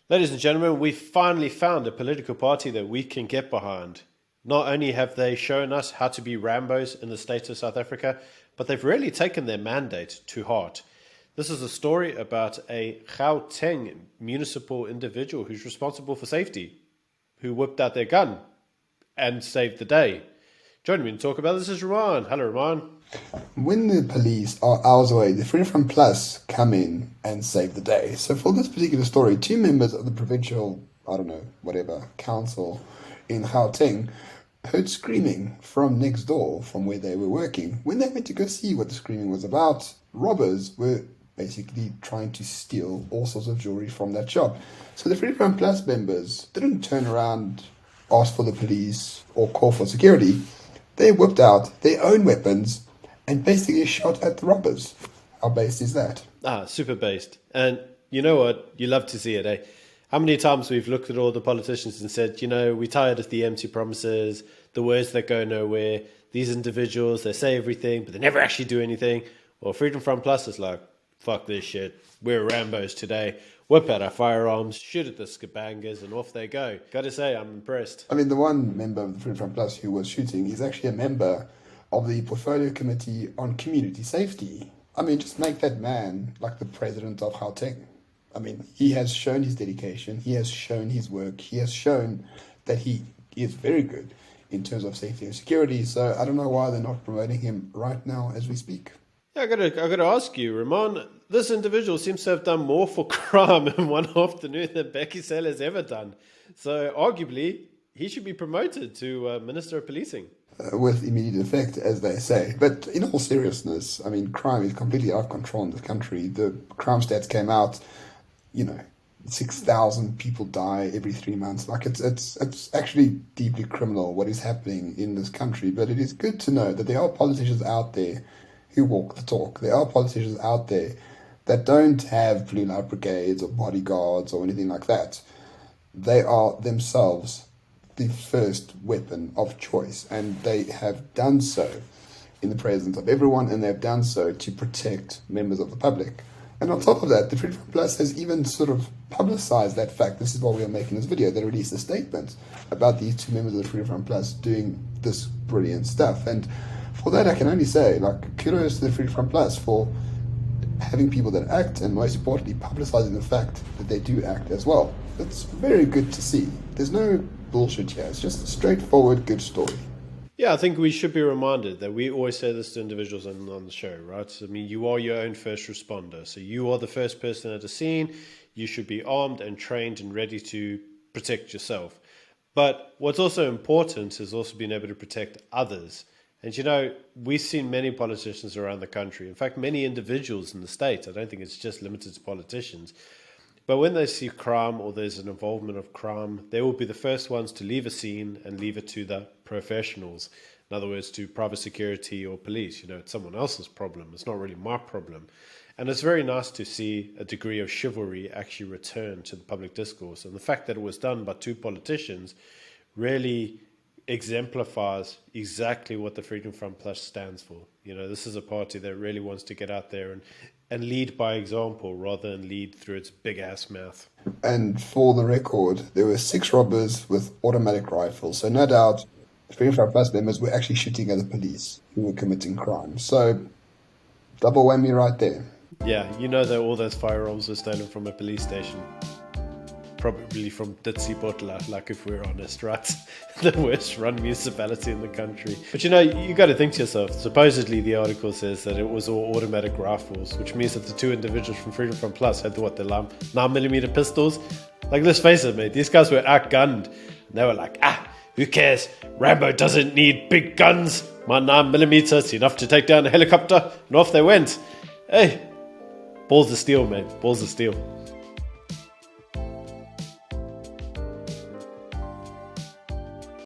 Ladies and gentlemen, we finally found a political party that we can get behind. Not only have they shown us how to be Rambos in the state of South Africa, but they've really taken their mandate to heart. This is a story about a Gauteng municipal individual who's responsible for safety, who whipped out their gun and saved the day. Joining me to talk about this is Roman. Hello, Roman. When the police are hours away, the Freedom Front Plus come in and save the day. So for this particular story, two members of the provincial, council in Gauteng heard screaming from next door, from where they were working. When they went to go see what the screaming was about, robbers were basically trying to steal all sorts of jewelry from that shop. So the Freedom Front Plus members didn't turn around, ask for the police, or call for security. They whipped out their own weapons and basically shot at the robbers. How based is that? Super based. And you know what? You love to see it, eh? How many times we've looked at all the politicians and said, we're tired of the empty promises, the words that go nowhere, these individuals, they say everything, but they never actually do anything. Well, Freedom Front Plus is like, fuck this shit. We're Rambos today. Whip out our firearms, shoot at the scabangas, and off they go. Gotta say, I'm impressed. I mean, the one member of the Freedom Front Plus who was shooting is actually a member of the Portfolio Committee on Community Safety. I mean, just make that man like the president of Gauteng. I mean, he has shown his dedication, he has shown his work, he has shown that he is very good in terms of safety and security. So I don't know why they're not promoting him right now as we speak. Yeah, I gotta ask you, Ramon, this individual seems to have done more for crime in one afternoon than Becky Sell has ever done. So arguably, he should be promoted to Minister of Policing. With immediate effect, as they say. But in all seriousness, I mean, crime is completely out of control in this country. The crime stats came out, 6,000 people die every 3 months. Like, it's actually deeply criminal what is happening in this country. But it is good to know that there are politicians out there who walk the talk. There are politicians out there that don't have blue light brigades or bodyguards or anything like that. They are themselves the first weapon of choice, and they have done so in the presence of everyone, and they've done so to protect members of the public. And on top of that, the Freedom Plus has even sort of publicized that fact. This is why we are making this video. They released a statement about these two members of the Freedom Plus doing this brilliant stuff. And for that, I can only say, kudos to the Freedom Plus for having people that act, and most importantly, publicizing the fact that they do act as well. It's very good to see. There's no bullshit here. It's just a straightforward, good story. Yeah, I think we should be reminded that we always say this to individuals on the show, right? I mean, you are your own first responder. So you are the first person at a scene. You should be armed and trained and ready to protect yourself. But what's also important is also being able to protect others. And we've seen many politicians around the country, in fact, many individuals in the state. I don't think it's just limited to politicians. But when they see crime or there's an involvement of crime, they will be the first ones to leave a scene and leave it to the professionals. In other words, to private security or police. It's someone else's problem. It's not really my problem. And it's very nice to see a degree of chivalry actually return to the public discourse. And the fact that it was done by two politicians really exemplifies exactly what the Freedom Front Plus stands for. This is a party that really wants to get out there and lead by example rather than lead through its big ass mouth. And for the record, there were 6 robbers with automatic rifles. So no doubt, the Freedom Front Plus members were actually shooting at the police who were committing crime. So double whammy right there. Yeah, that all those firearms were stolen from a police station. Probably from Ditsibotla, like if we're honest, right? The worst run municipality in the country. But you got to think to yourself, supposedly the article says that it was all automatic rifles, which means that the two individuals from Freedom Front Plus had the 9mm pistols. Like, let's face it, mate, these guys were outgunned. And they were like, who cares? Rambo doesn't need big guns. My 9mm is enough to take down a helicopter. And off they went. Hey, balls of steel, mate, balls of steel.